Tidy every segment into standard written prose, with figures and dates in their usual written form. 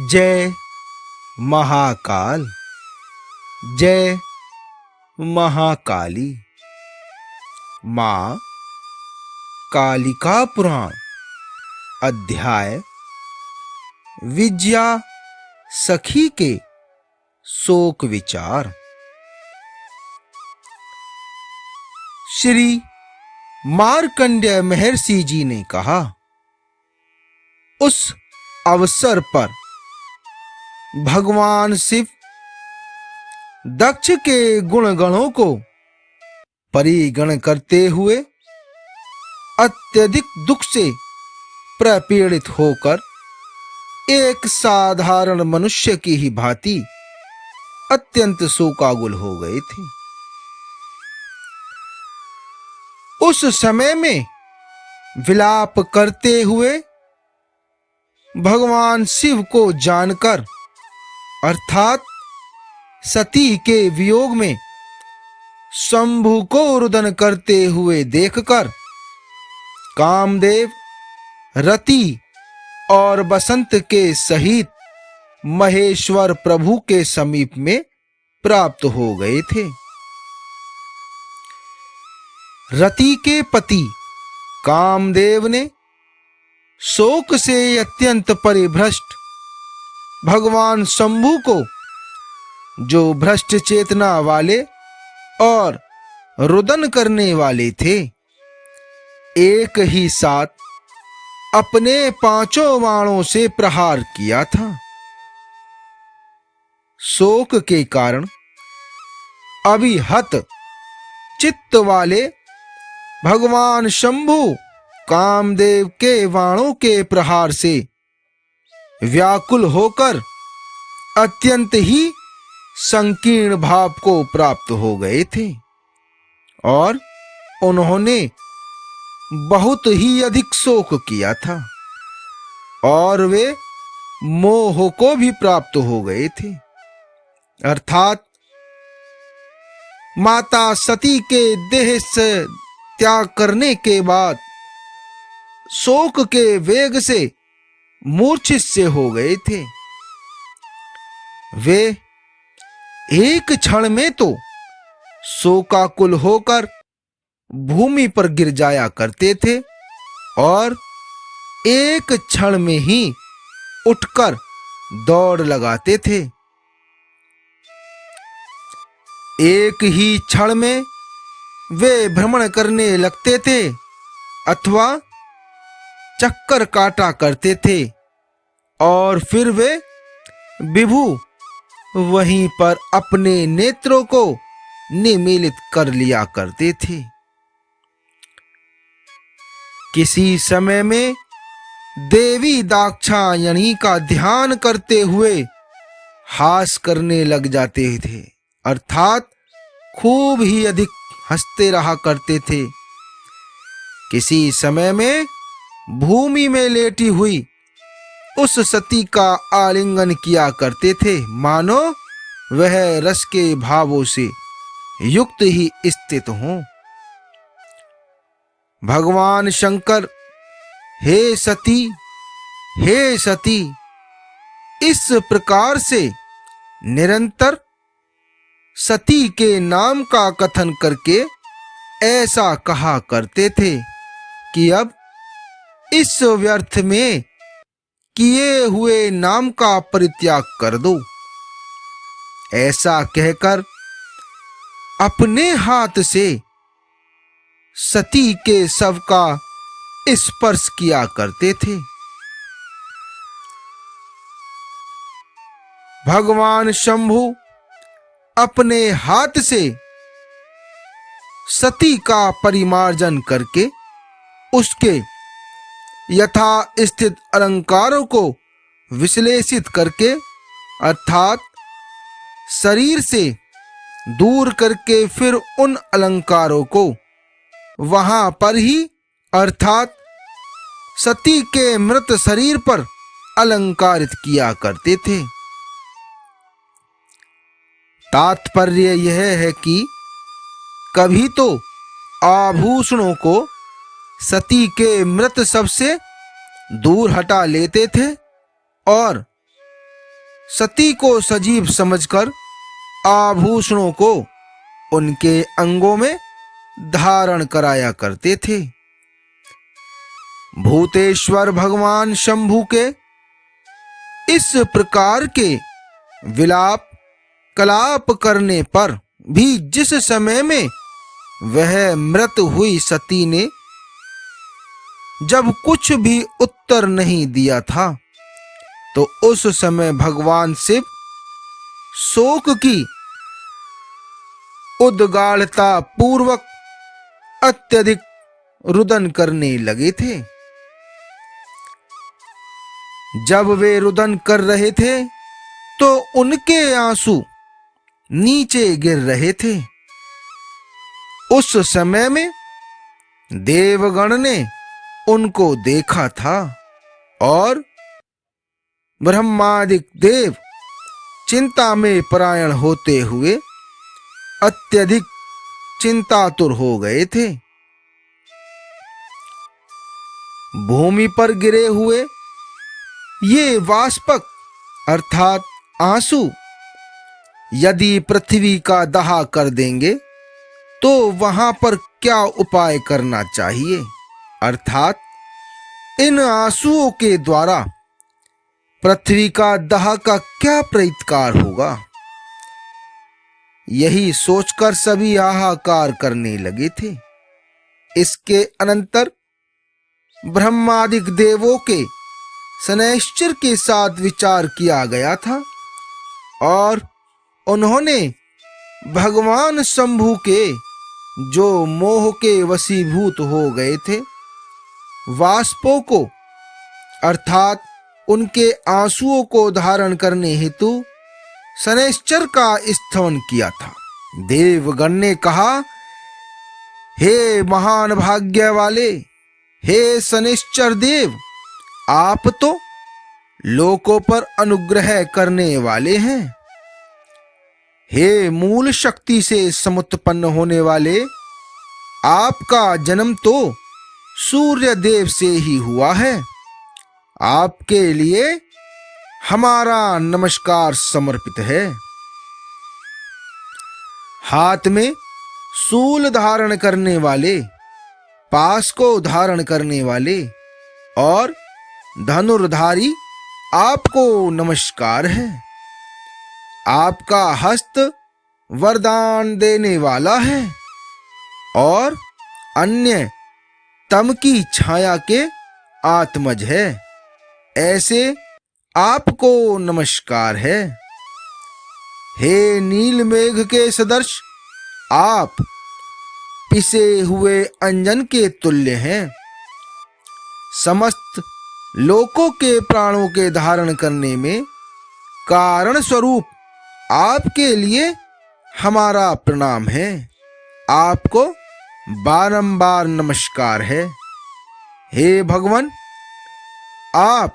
जय महाकाल, जय महाकाली। माँ कालिका पुराण अध्याय विजया सखी के शोक विचार। श्री मार्कंडेय महर्षि जी ने कहा, उस अवसर पर भगवान शिव दक्ष के गुणगणों को परिगण करते हुए अत्यधिक दुख से प्रपीड़ित होकर एक साधारण मनुष्य की ही भांति अत्यंत शोकाकुल हो गए थे। उस समय में विलाप करते हुए भगवान शिव को जानकर अर्थात सती के वियोग में शंभु को रुदन करते हुए देखकर कामदेव रति और बसंत के सहित महेश्वर प्रभु के समीप में प्राप्त हो गए थे। रति के पति कामदेव ने शोक से अत्यंत परिभ्रष्ट भगवान शंभु को, जो भ्रष्ट चेतना वाले और रुदन करने वाले थे, एक ही साथ अपने 5 बाणों से प्रहार किया था। शोक के कारण अभिहत चित्त वाले भगवान शंभु कामदेव के बाणों के प्रहार से व्याकुल होकर अत्यंत ही संकीर्ण भाव को प्राप्त हो गए थे और उन्होंने बहुत ही अधिक शोक किया था और वे मोह को भी प्राप्त हो गए थे। अर्थात माता सती के देह से त्याग करने के बाद शोक के वेग से मूर्छित से हो गए थे। वे एक क्षण में तो शोकाकुल होकर भूमि पर गिर जाया करते थे और एक क्षण में ही उठकर दौड़ लगाते थे। एक ही क्षण में वे भ्रमण करने लगते थे अथवा चक्कर काटा करते थे और फिर वे विभु वहीं पर अपने नेत्रों को निमीलित कर लिया करते थे। किसी समय में देवी दाक्षायणी का ध्यान करते हुए हास करने लग जाते थे, अर्थात खूब ही अधिक हंसते रहा करते थे। किसी समय में भूमि में लेटी हुई उस सती का आलिंगन किया करते थे, मानो वह रस के भावों से युक्त ही स्थित हों। भगवान शंकर हे सती इस प्रकार से निरंतर सती के नाम का कथन करके ऐसा कहा करते थे कि अब इस व्यर्थ में किए हुए नाम का परित्याग कर दो। ऐसा कहकर अपने हाथ से सती के शव का स्पर्श किया करते थे। भगवान शंभु अपने हाथ से सती का परिमार्जन करके उसके यथा स्थित अलंकारों को विश्लेषित करके अर्थात शरीर से दूर करके फिर उन अलंकारों को वहां पर ही अर्थात सती के मृत शरीर पर अलंकारित किया करते थे। तात्पर्य यह है कि कभी तो आभूषणों को सती के मृत शव से दूर हटा लेते थे और सती को सजीव समझकर आभूषणों को उनके अंगों में धारण कराया करते थे। भूतेश्वर भगवान शंभू के इस प्रकार के विलाप कलाप करने पर भी जिस समय में वह मृत हुई सती ने जब कुछ भी उत्तर नहीं दिया था, तो उस समय भगवान शिव शोक की उद्गाढ़ता पूर्वक अत्यधिक रुदन करने लगे थे। जब वे रुदन कर रहे थे तो उनके आंसू नीचे गिर रहे थे। उस समय में देवगण ने उनको देखा था और ब्रह्मादिक देव चिंता में परायण होते हुए अत्यधिक चिंतातुर हो गए थे। भूमि पर गिरे हुए ये वाष्पक अर्थात आंसू यदि पृथ्वी का दहा कर देंगे तो वहां पर क्या उपाय करना चाहिए, अर्थात इन आंसुओं के द्वारा पृथ्वी का दहा का क्या प्रतिकार होगा। यही सोचकर सभी हाहाकार करने लगे थे। इसके अनंतर ब्रह्मादिक देवों के शनैश्चर के साथ विचार किया गया था और उन्होंने भगवान शंभू के जो मोह के वशीभूत हो गए थे वाष्पों को अर्थात उनके आंसुओं को धारण करने हेतु शनैश्चर का स्तवन किया था। देवगण ने कहा, हे महान भाग्य वाले, हे शनैश्चर देव, आप तो लोकों पर अनुग्रह करने वाले हैं। हे मूल शक्ति से समुत्पन्न होने वाले, आपका जन्म तो सूर्य देव से ही हुआ है। आपके लिए हमारा नमस्कार समर्पित है। हाथ में शूल धारण करने वाले, पास को धारण करने वाले और धनुर्धारी आपको नमस्कार है। आपका हस्त वरदान देने वाला है और अन्य तम की छाया के आत्मज है। ऐसे आपको नमस्कार है। हे नील मेघ के सदृश, आप पिसे हुए अंजन के तुल्य हैं। समस्त लोकों के प्राणों के धारण करने में कारण स्वरूप आपके लिए हमारा प्रणाम है। आपको बारंबार नमस्कार है। हे भगवान, आप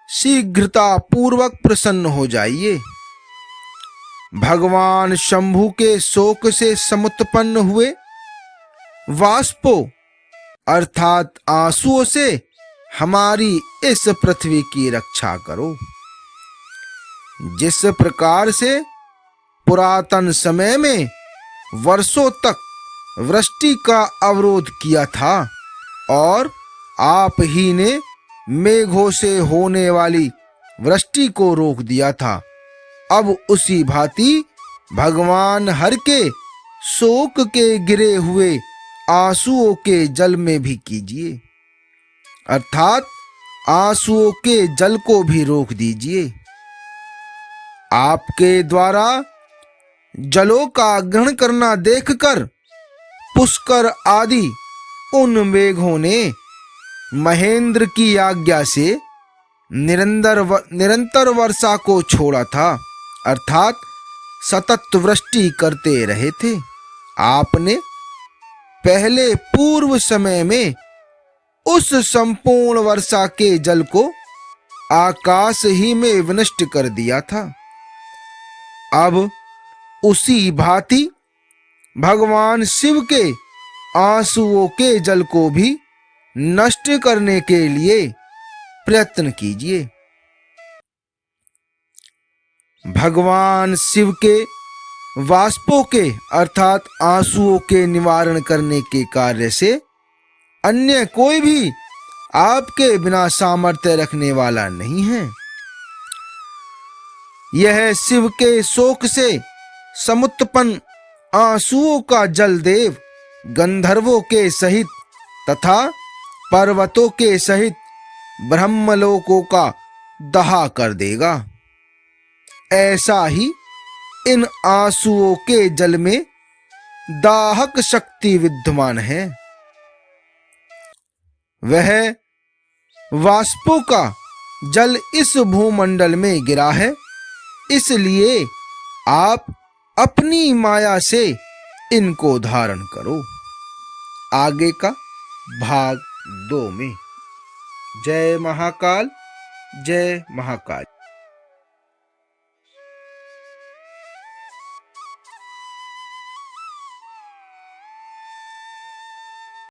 शीघ्रता पूर्वक प्रसन्न हो जाइए। भगवान शंभू के शोक से समुत्पन्न हुए वाष्पों अर्थात आंसुओं से हमारी इस पृथ्वी की रक्षा करो। जिस प्रकार से पुरातन समय में वर्षों तक वृष्टि का अवरोध किया था और आप ही ने मेघों से होने वाली वृष्टि को रोक दिया था, अब उसी भांति भगवान हर के शोक के गिरे हुए आंसुओं के जल में भी कीजिए, अर्थात आंसुओं के जल को भी रोक दीजिए। आपके द्वारा जलों का ग्रहण करना देखकर पुष्कर आदि उन मेघों ने महेंद्र की आज्ञा से निरंतर वर्षा को छोड़ा था, अर्थात सतत वृष्टि करते रहे थे। आपने पहले पूर्व समय में उस संपूर्ण वर्षा के जल को आकाश ही में विनष्ट कर दिया था। अब उसी भांति भगवान शिव के आंसुओं के जल को भी नष्ट करने के लिए प्रयत्न कीजिए। भगवान शिव के वाष्पों के अर्थात आंसुओं के निवारण करने के कार्य से अन्य कोई भी आपके बिना सामर्थ्य रखने वाला नहीं है। यह शिव के शोक से समुत्पन्न आंसुओं का जल देव गंधर्वों के सहित तथा पर्वतों के सहित ब्रह्मलोकों का दहा कर देगा। ऐसा ही इन आंसुओं के जल में दाहक शक्ति विद्यमान है। वह वाष्पों का जल इस भूमंडल में गिरा है, इसलिए आप अपनी माया से इनको धारण करो। आगे का भाग 2 में। जय महाकाल, जय महाकाल।